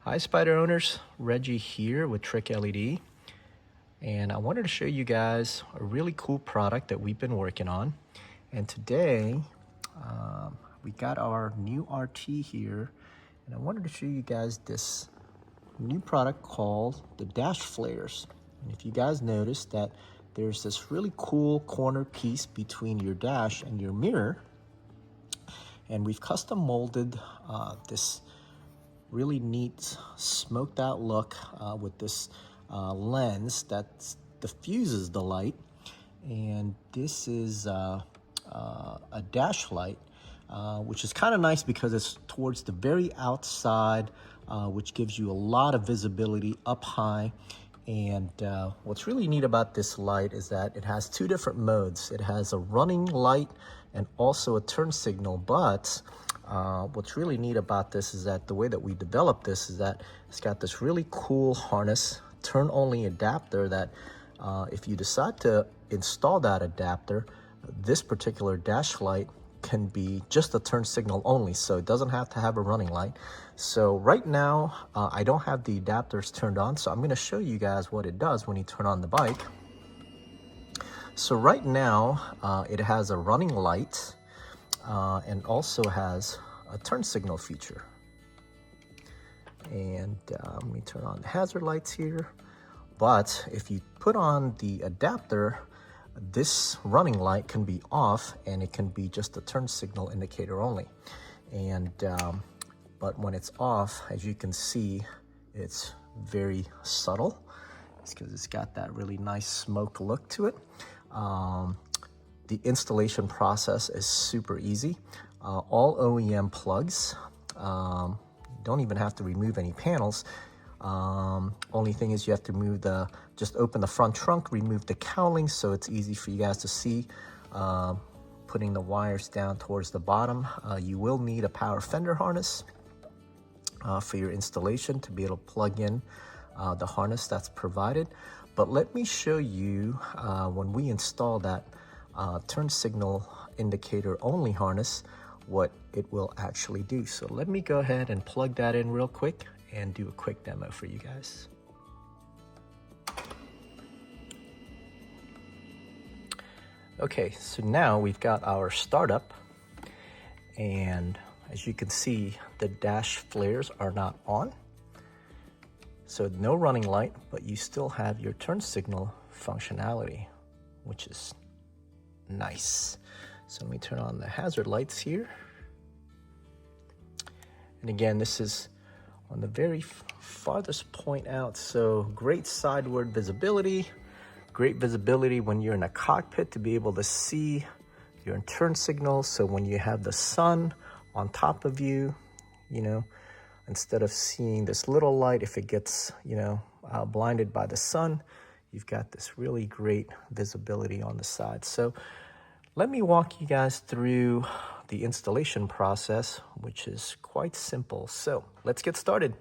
Hi Spyder owners, Reggie here with TricLED, and I wanted to show you guys a really cool product that we've been working on. And today we got our new RT here, and I wanted to show you guys this new product called the DashFlareZ. And if you guys notice that there's this really cool corner piece between your dash and your mirror, and we've custom molded this really neat smoked out look with this lens that diffuses the light. And this is a dash light, which is kind of nice because it's towards the very outside, which gives you a lot of visibility up high. And what's really neat about this light is that it has two different modes. It has a running light and also a turn signal, but what's really neat about this is that the way that we developed this is that it's got this really cool harness, turn-only adapter that if you decide to install that adapter, this particular dash light can be just a turn signal only, so it doesn't have to have a running light. So right now, I don't have the adapters turned on, so I'm going to show you guys what it does when you turn on the bike. So right now, it has a running light, and also has a turn signal feature. And let me turn on the hazard lights here. But if you put on the adapter, this running light can be off and it can be just a turn signal indicator only. And but when it's off, as you can see, it's very subtle. It's because it's got that really nice smoke look to it. The installation process is super easy. All OEM plugs. Don't even have to remove any panels. Only thing is you have to just open the front trunk, remove the cowling so it's easy for you guys to see. Putting the wires down towards the bottom. You will need a power fender harness for your installation to be able to plug in the harness that's provided. But let me show you when we install that turn signal indicator only harness, what it will actually do. So let me go ahead and plug that in real quick and do a quick demo for you guys. Okay, so now we've got our startup, and as you can see, the dash flares are not on. So no running light, but you still have your turn signal functionality, which is nice. So let me turn on the hazard lights here. And again, this is on the very farthest point out, so great sideward visibility, great visibility when you're in a cockpit to be able to see your turn signals. So when you have the sun on top of you, you know, instead of seeing this little light, if it gets, you know, blinded by the sun, you've got this really great visibility on the side. So let me walk you guys through the installation process, which is quite simple. So let's get started.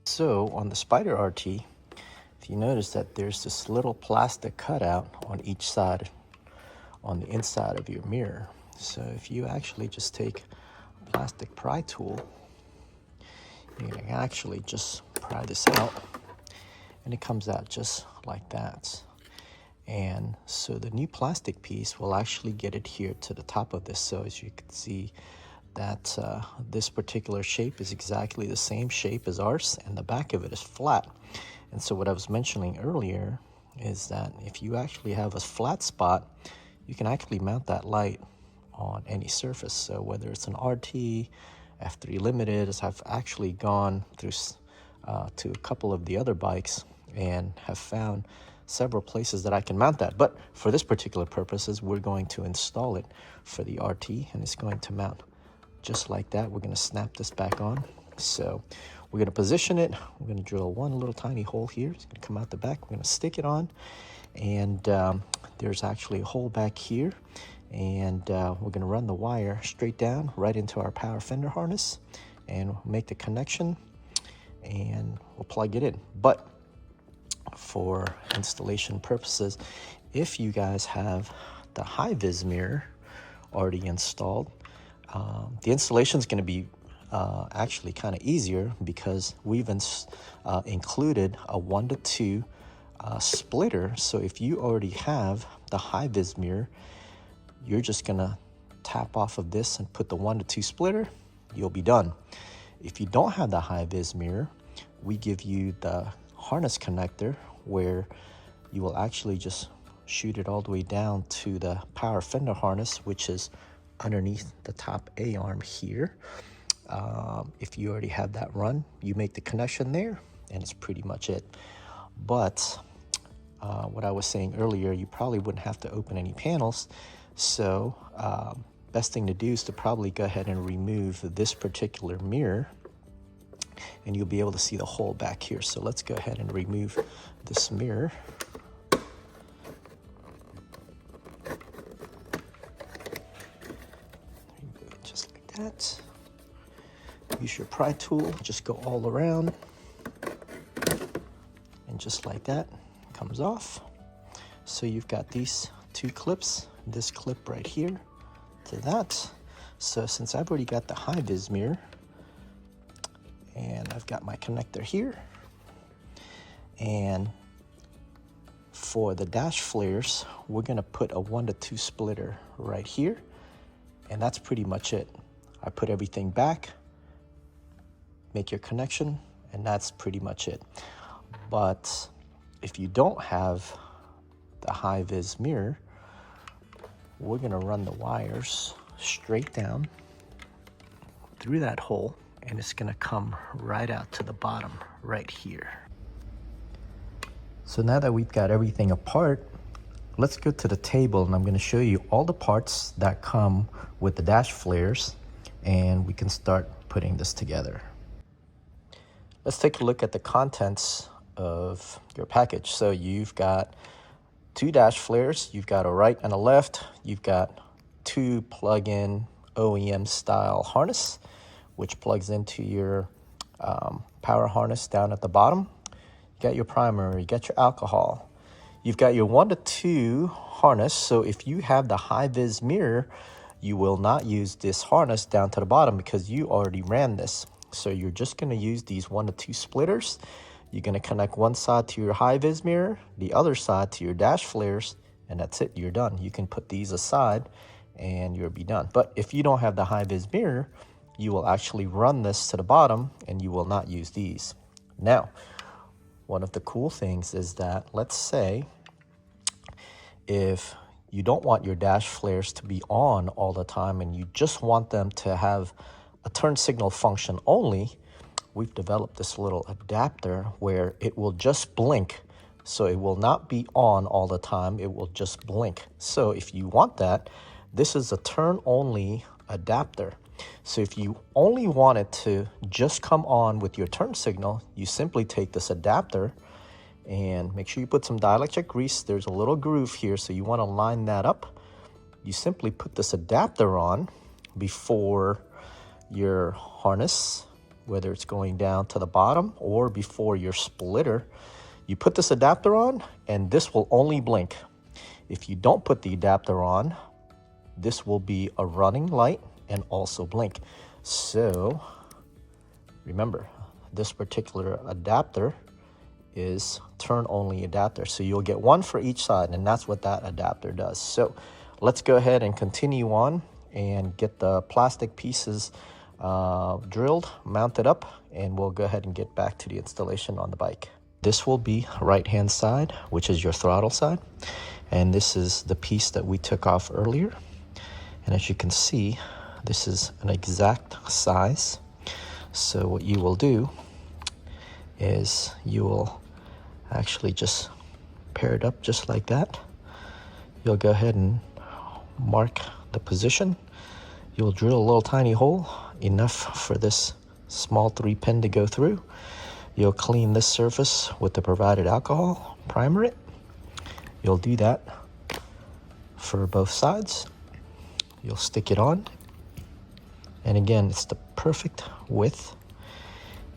So on the Spyder RT, if you notice that there's this little plastic cutout on each side, on the inside of your mirror. So if you actually just take a plastic pry tool, you can actually just pry this out, and it comes out just like that. And so the new plastic piece will actually get adhered to the top of this. So as you can see that this particular shape is exactly the same shape as ours, and the back of it is flat. And so what I was mentioning earlier is that if you actually have a flat spot, you can actually mount that light on any surface. So whether it's an RT, F3 Limited, as I've actually gone through to a couple of the other bikes and have found several places that I can mount that. But for this particular purposes, we're going to install it for the RT, and it's going to mount just like that. We're going to snap this back on. So we're going to position it. We're going to drill one little tiny hole here. It's going to come out the back. We're going to stick it on, and there's actually a hole back here, and we're going to run the wire straight down right into our power fender harness, and we'll make the connection, and we'll plug it in. But for installation purposes, if you guys have the high-viz mirror already installed, the installation is going to be actually kind of easier because we've included a 1 to 2 splitter. So if you already have the high-vis mirror, you're just gonna tap off of this and put the 1 to 2 splitter, you'll be done. If you don't have the high-vis mirror, we give you the harness connector where you will actually just shoot it all the way down to the power fender harness, which is underneath the top A-arm here. If you already have that run, you make the connection there and it's pretty much it. But what I was saying earlier, you probably wouldn't have to open any panels. So best thing to do is to probably go ahead and remove this particular mirror and you'll be able to see the hole back here. So let's go ahead and remove this mirror. Remove it just like that. Use your pry tool, just go all around. And just like that, comes off. So you've got these 2 clips, this clip right here to that. So since I've already got the high-vis mirror, and I've got my connector here, and for the dash flares, we're gonna put a 1 to 2 splitter right here, and that's pretty much it. I put everything back, make your connection, and that's pretty much it. But if you don't have the high-vis mirror, we're gonna run the wires straight down through that hole, and it's gonna come right out to the bottom right here. So now that we've got everything apart, let's go to the table and I'm gonna show you all the parts that come with the dash flares and we can start putting this together. Let's take a look at the contents of your package. So you've got 2 dash flares, you've got a right and a left, you've got 2 plug-in OEM style harness, which plugs into your power harness down at the bottom. You got your primer, you got your alcohol. You've got your 1 to 2 harness, so if you have the high-vis mirror, you will not use this harness down to the bottom because you already ran this. So you're just gonna use these 1 to 2 splitters. You're gonna connect one side to your high-vis mirror, the other side to your dash flares, and that's it, you're done. You can put these aside and you'll be done. But if you don't have the high-vis mirror, you will actually run this to the bottom and you will not use these. Now, one of the cool things is that, let's say, if you don't want your dash flares to be on all the time and you just want them to have a turn signal function only, we've developed this little adapter where it will just blink. So it will not be on all the time, it will just blink. So if you want that, this is a turn only adapter. So if you only want it to just come on with your turn signal, you simply take this adapter and make sure you put some dielectric grease. There's a little groove here, so you want to line that up. You simply put this adapter on before your harness, whether it's going down to the bottom or before your splitter. You put this adapter on and this will only blink. If you don't put the adapter on, this will be a running light and also blink. So remember, this particular adapter is turn only adapter. So you'll get one for each side, and that's what that adapter does. So let's go ahead and continue on and get the plastic pieces drilled, mounted up, and we'll go ahead and get back to the installation on the bike. This will be right hand side, which is your throttle side. And this is the piece that we took off earlier. And as you can see, this is an exact size. So what you will do is you will actually just pair it up just like that. You'll go ahead and mark the position. You'll drill a little tiny hole, enough for this small 3-pin to go through. You'll clean this surface with the provided alcohol, primer it. You'll do that for both sides. You'll stick it on. And again, it's the perfect width.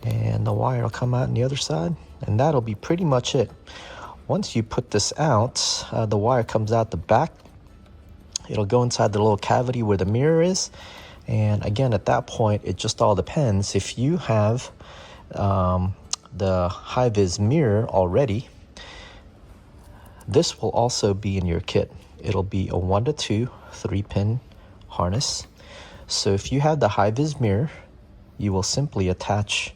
And the wire will come out on the other side. And that'll be pretty much it. Once you put this out, the wire comes out the back. It'll go inside the little cavity where the mirror is. And again, at that point, it just all depends. If you have the high-viz mirror already, this will also be in your kit. It'll be a 1 to 2 3-pin harness. So if you have the high-viz mirror, you will simply attach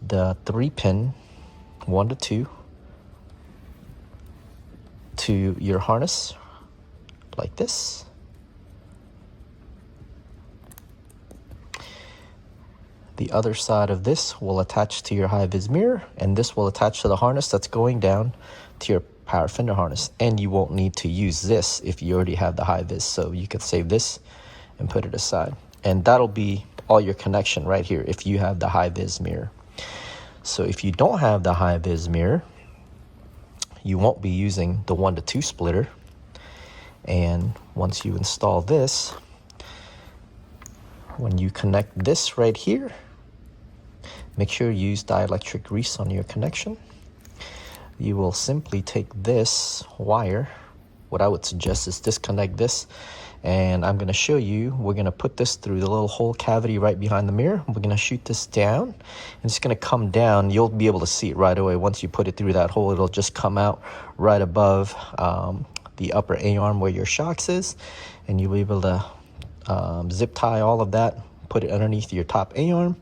the 3-pin 1 to 2 to your harness like this. The other side of this will attach to your high-viz mirror, and this will attach to the harness that's going down to your power fender harness. And you won't need to use this if you already have the high-viz, so you can save this and put it aside. And that'll be all your connection right here if you have the high-viz mirror. So if you don't have the high-viz mirror, you won't be using the 1 to 2 splitter. And once you install this, when you connect this right here, make sure you use dielectric grease on your connection. You will simply take this wire. What I would suggest is disconnect this, and I'm going to show you. We're going to put this through the little hole cavity right behind the mirror. We're going to shoot this down, and it's going to come down. You'll be able to see it right away. Once you put it through that hole, it'll just come out right above the upper A-arm where your shocks is, and you'll be able to zip tie all of that, put it underneath your top A-arm,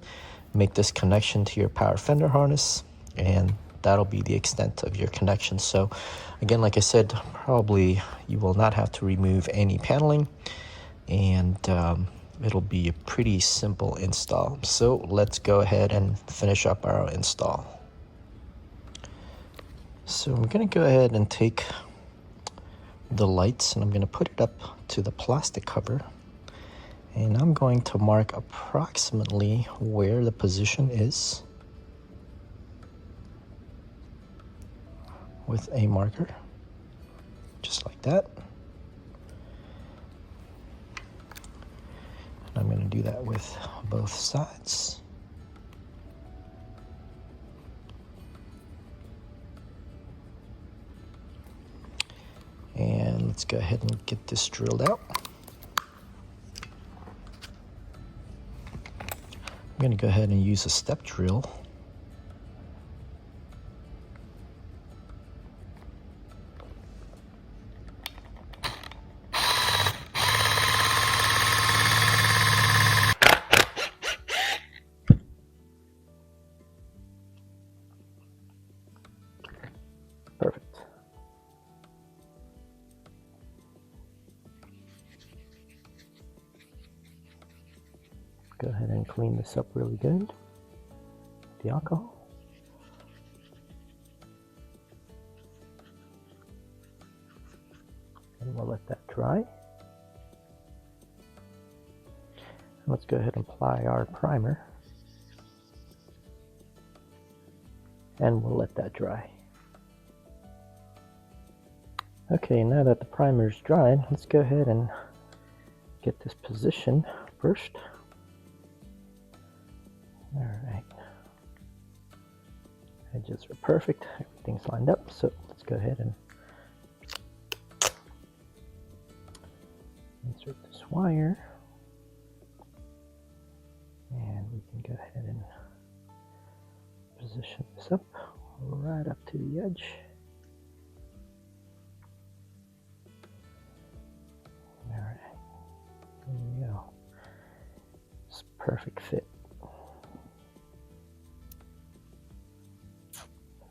make this connection to your power fender harness, and that'll be the extent of your connection. So again, like I said, probably you will not have to remove any paneling, and it'll be a pretty simple install. So let's go ahead and finish up our install. So I'm going to go ahead and take the lights, and I'm going to put it up to the plastic cover, and I'm going to mark approximately where the position is with a marker, just like that. And I'm going to do that with both sides. And let's go ahead and get this drilled out. I'm going to go ahead and use a step drill. Perfect. Go ahead and clean this up really good. The alcohol. And we'll let that dry. Let's go ahead and apply our primer. And we'll let that dry. Okay, now that the primer's dried, let's go ahead and get this position first. All right. Edges are perfect. Everything's lined up. So let's go ahead and insert this wire. And we can go ahead and position this up right up to the edge. All right. There you go. It's a perfect fit.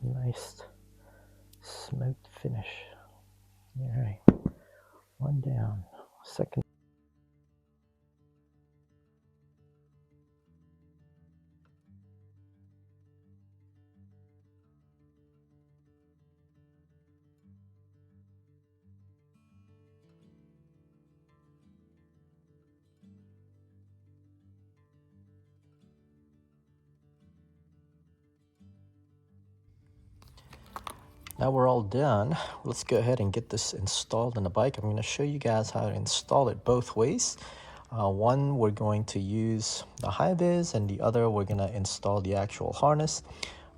Nice smooth finish. All right, one down, second. Now we're all done. Let's go ahead and get this installed in the bike. I'm going to show you guys how to install it both ways. One, we're going to use the high-viz, and the other, we're going to install the actual harness.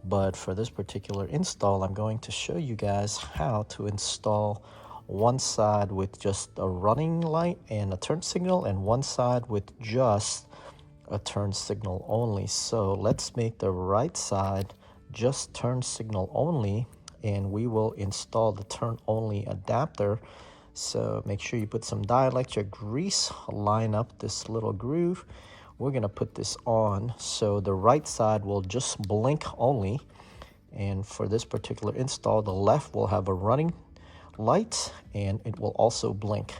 But for this particular install, I'm going to show you guys how to install one side with just a running light and a turn signal, and one side with just a turn signal only. So let's make the right side just turn signal only, and we will install the turn only adapter. So make sure you put some dielectric grease, line up this little groove. We're gonna put this on so the right side will just blink only. And for this particular install, the left will have a running light and it will also blink.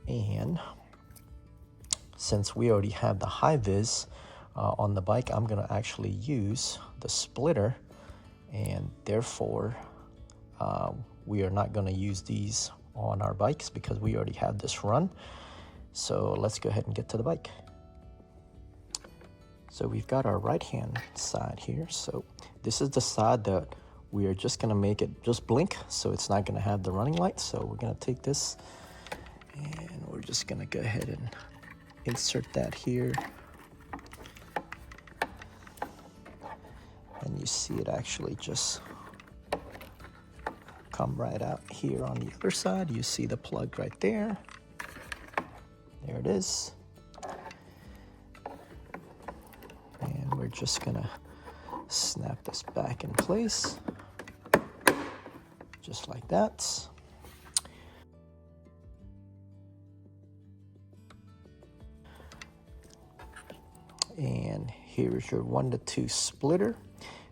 And since we already have the high-viz on the bike, I'm gonna actually use the splitter, and therefore we are not gonna use these on our bikes because we already have this run. So let's go ahead and get to the bike. So we've got our right hand side here. So this is the side that we are just gonna make it just blink, so it's not gonna have the running light. So we're gonna take this and we're just gonna go ahead and insert that here. And you see it actually just come right out here on the other side. You see the plug right there. There it is. And we're just gonna snap this back in place, just like that. And here's your 1 to 2 splitter.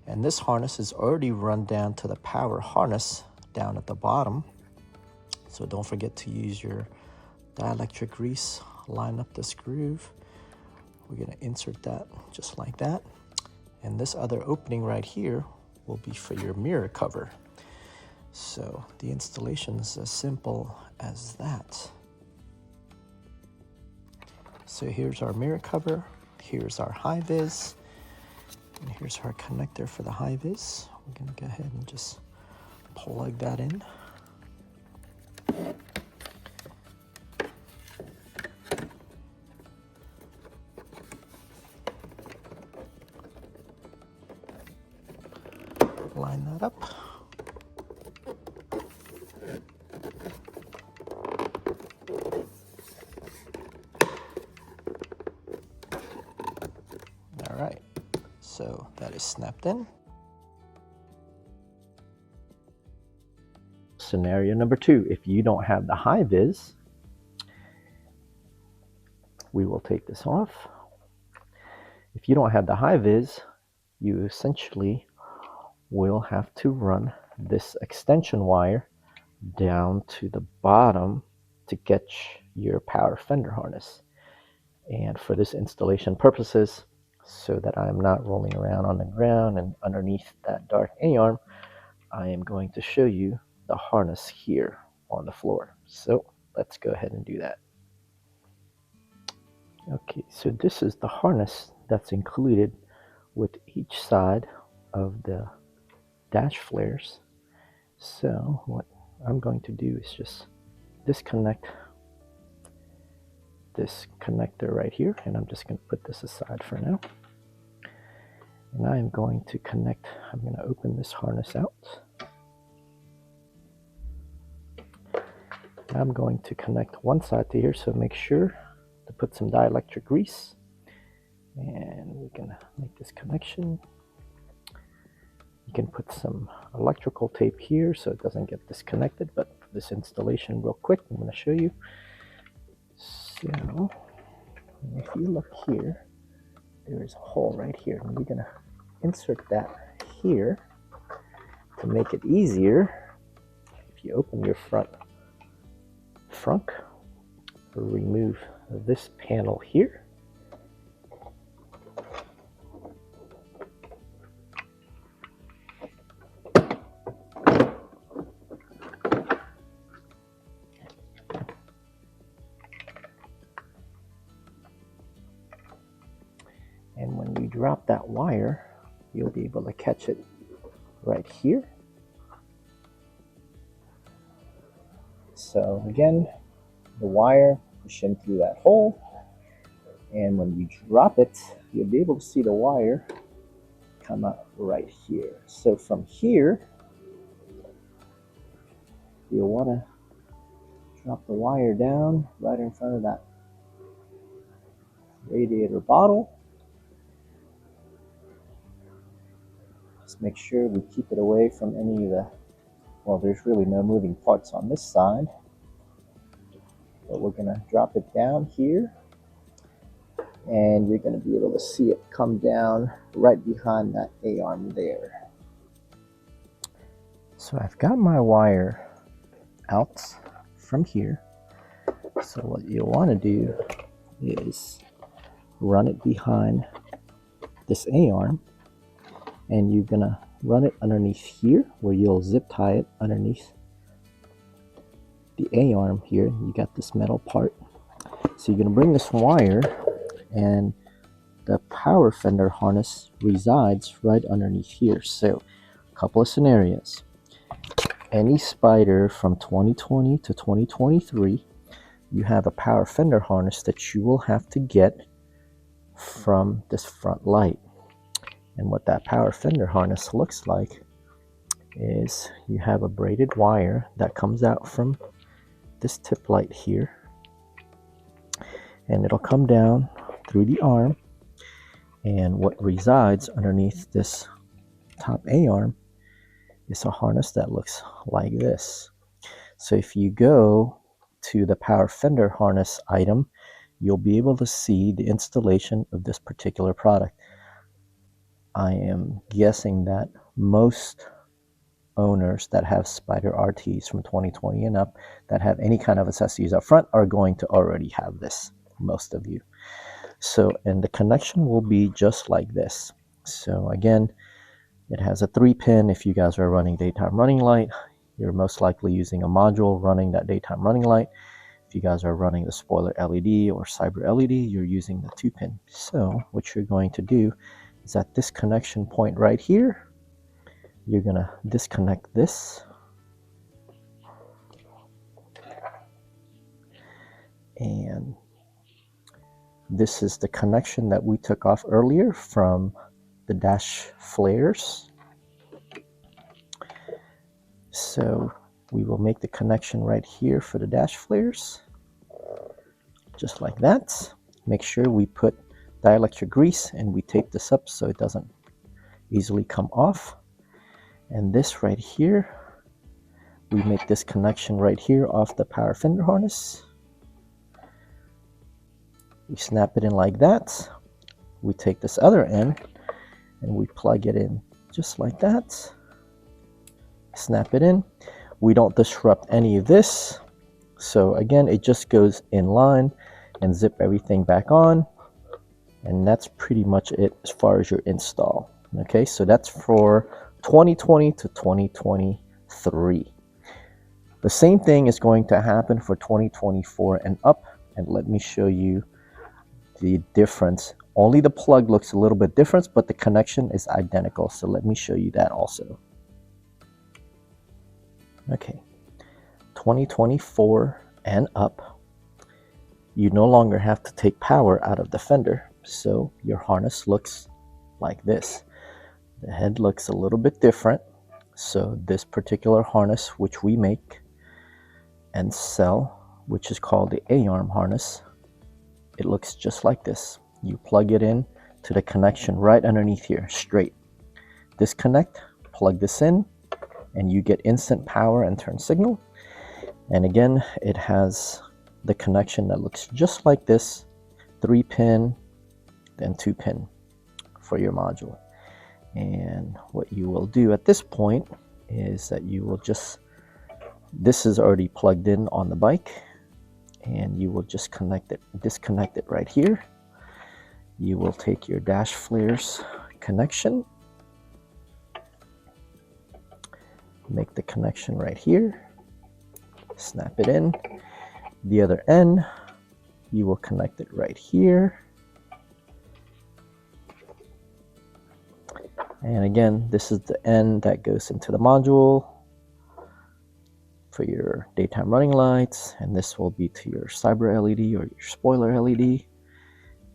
And this harness is already run down to the power harness down at the bottom. So don't forget to use your dielectric grease, line up this groove. We're gonna insert that just like that. And this other opening right here will be for your mirror cover. So the installation is as simple as that. So here's our mirror cover, here's our high-viz, and here's our connector for the high-viz. We're gonna go ahead and just plug that in. Line that up. All right, so that is snapped in. Scenario number 2, if you don't have the high-viz, we will take this off. If you don't have the high-viz, you essentially will have to run this extension wire down to the bottom to get your power fender harness. And for this installation purposes, so that I'm not rolling around on the ground and underneath that dark A-arm, I am going to show you the harness here on the floor. So let's go ahead and do that. Okay, so this is the harness that's included with each side of the dash flares. So what I'm going to do is just disconnect this connector right here, and I'm just going to put this aside for now. And I am going to connect, I'm going to open this harness out. I'm going to connect one side to here, so make sure to put some dielectric grease, and we can make this connection. You can put some electrical tape here so it doesn't get disconnected, but for this installation real quick, I'm going to show you. So if you look here, there is a hole right here, and you're going to insert that here to make it easier. If you open your front remove this panel here. And when you drop that wire, you'll be able to catch it right here. So again, the wire, push in through that hole, and when you drop it, you'll be able to see the wire come up right here. So from here, you'll want to Drop the wire down right in front of that radiator bottle. Just make sure we keep it away from any of the, well, there's really no moving parts on this side. But we're gonna drop it down here, and you're gonna be able to see it come down right behind that A-arm there. So I've got my wire out from here. So what you'll want to do is run it behind this A-arm, and you're gonna run it underneath here where you'll zip tie it underneath the A-arm here. You got this metal part. So you're gonna bring this wire, and the power fender harness resides right underneath here. So a couple of scenarios. Any Spyder from 2020 to 2023, you have a power fender harness that you will have to get from this front light. And what that power fender harness looks like is you have a braided wire that comes out from this tip light here, and it'll come down through the arm, and what resides underneath this top A-arm is a harness that looks like this. So if you go to the power fender harness item, you'll be able to see the installation of this particular product. I am guessing that most owners that have Spyder RTs from 2020 and up that have any kind of accessories up front are going to already have this, most of you. So, and the connection will be just like this. So again, it has a 3-pin. If you guys are running daytime running light, you're most likely using a module running that daytime running light. If you guys are running the spoiler LED or cyber LED, you're using the 2-pin. So what you're going to do is at this connection point right here, you're gonna disconnect this, and this is the connection that we took off earlier from the DashFlareZ. So we will make the connection right here for the DashFlareZ, just like that. Make sure we put dielectric grease and we tape this up so it doesn't easily come off. And this right here, we make this connection right here off the power fender harness. We snap it in like that. We take this other end and we plug it in just like that. Snap it in. We don't disrupt any of this. So again, it just goes in line and zip everything back on. And that's pretty much it as far as your install. Okay, so that's for 2020 to 2023. The same thing is going to happen for 2024 and up. And let me show you the difference. Only the plug looks a little bit different, but the connection is identical. So let me show you that also. Okay, 2024 and up, you no longer have to take power out of the fender. So your harness looks like this. The head looks a little bit different. So this particular harness, which we make and sell, which is called the A-arm harness, it looks just like this. You plug it in to the connection right underneath here, straight. Disconnect, plug this in, and you get instant power and turn signal. And again, it has the connection that looks just like this, 3-pin, then 2-pin for your module. And what you will do at this point is that you will just, this is already plugged in on the bike, and you will just disconnect it right here. You will take your DashFlareZ connection, make the connection right here, snap it in. The other end, you will connect it right here. And again, this is the end that goes into the module for your daytime running lights, and this will be to your cyber LED or your spoiler LED.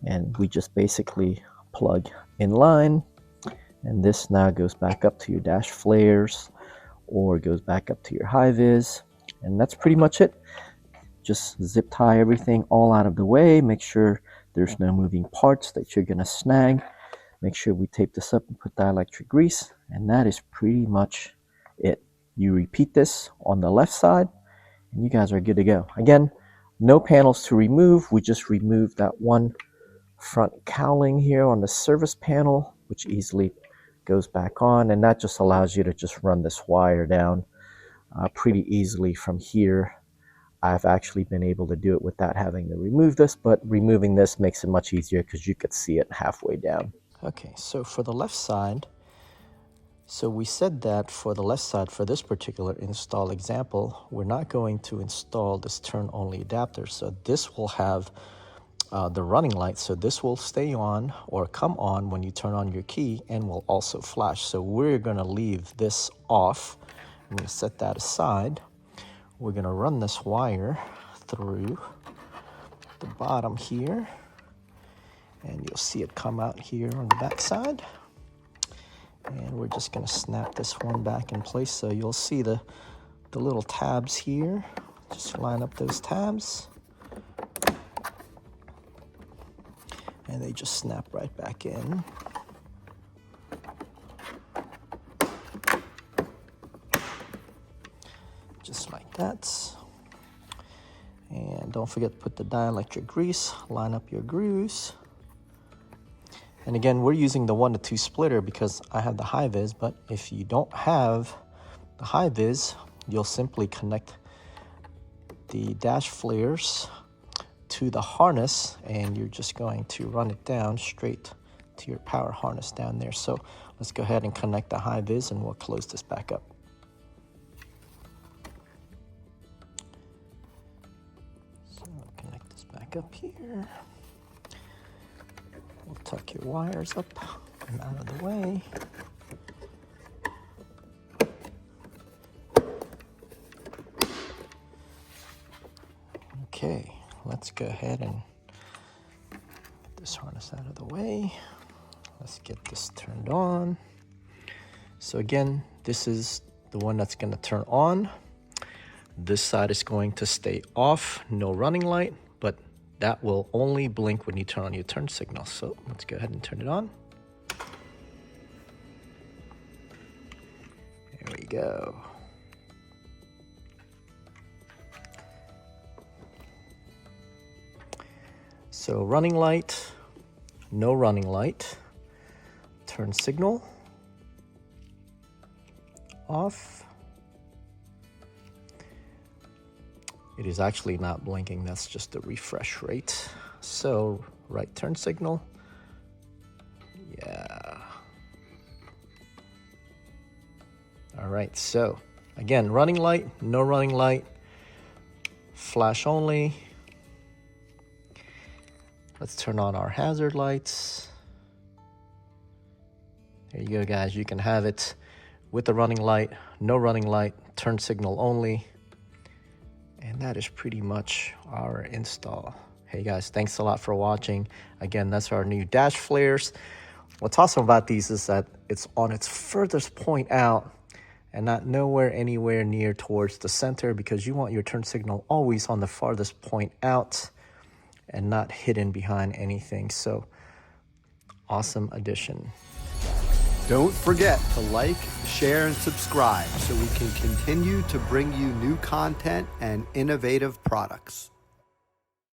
And we just basically plug in line, and this now goes back up to your DashFlareZ or goes back up to your High-viz, and that's pretty much it. just zip tie everything all out of the way. Make sure there's no moving parts that you're gonna snag. Make sure we tape this up and put dielectric grease, and that is pretty much it. You repeat this on the left side and you guys are good to go. Again, no panels to remove. We just removed that one front cowling here on the service panel, which easily goes back on, and that just allows you to just run this wire down pretty easily from here. I've actually been able to do it without having to remove this, but removing this makes it much easier because you could see it halfway down. Okay, so for the left side, so we said that for the left side, for this particular install example, we're not going to install this turn-only adapter. So this will have the running light. So this will stay on or come on when you turn on your key and will also flash. So we're going to leave this off. I'm going to set that aside. We're going to run this wire through the bottom here, and you'll see it come out here on the back side. And we're just going to snap this one back in place. So you'll see the little tabs here. Just line up those tabs, and they just snap right back in. Just like that. And don't forget to put the dielectric grease, line up your grooves. And again, we're using the 1-to-2 splitter because I have the High-viz, but if you don't have the High-viz, you'll simply connect the dash flares to the harness, and you're just going to run it down straight to your power harness down there. So let's go ahead and connect the High-viz, and we'll close this back up. So connect this back up here. We'll tuck your wires up and out of the way. Okay, let's go ahead and get this harness out of the way. Let's get this turned on. So again, this is the one that's going to turn on. This side is going to stay off, no running light, but that will only blink when you turn on your turn signal. So let's go ahead and turn it on. There we go. So running light, no running light, turn signal, off. It is actually not blinking, that's just the refresh rate. So right turn signal, yeah. All right, so again, running light, no running light, flash only. Let's turn on our hazard lights. There you go, guys. You can have it with the running light, no running light, turn signal only. And that is pretty much our install. Hey guys, thanks a lot for watching. Again, that's our new dash flares. What's awesome about these is that it's on its furthest point out and not anywhere near towards the center, because you want your turn signal always on the farthest point out and not hidden behind anything. So awesome addition. Don't forget to like, share, and subscribe so we can continue to bring you new content and innovative products.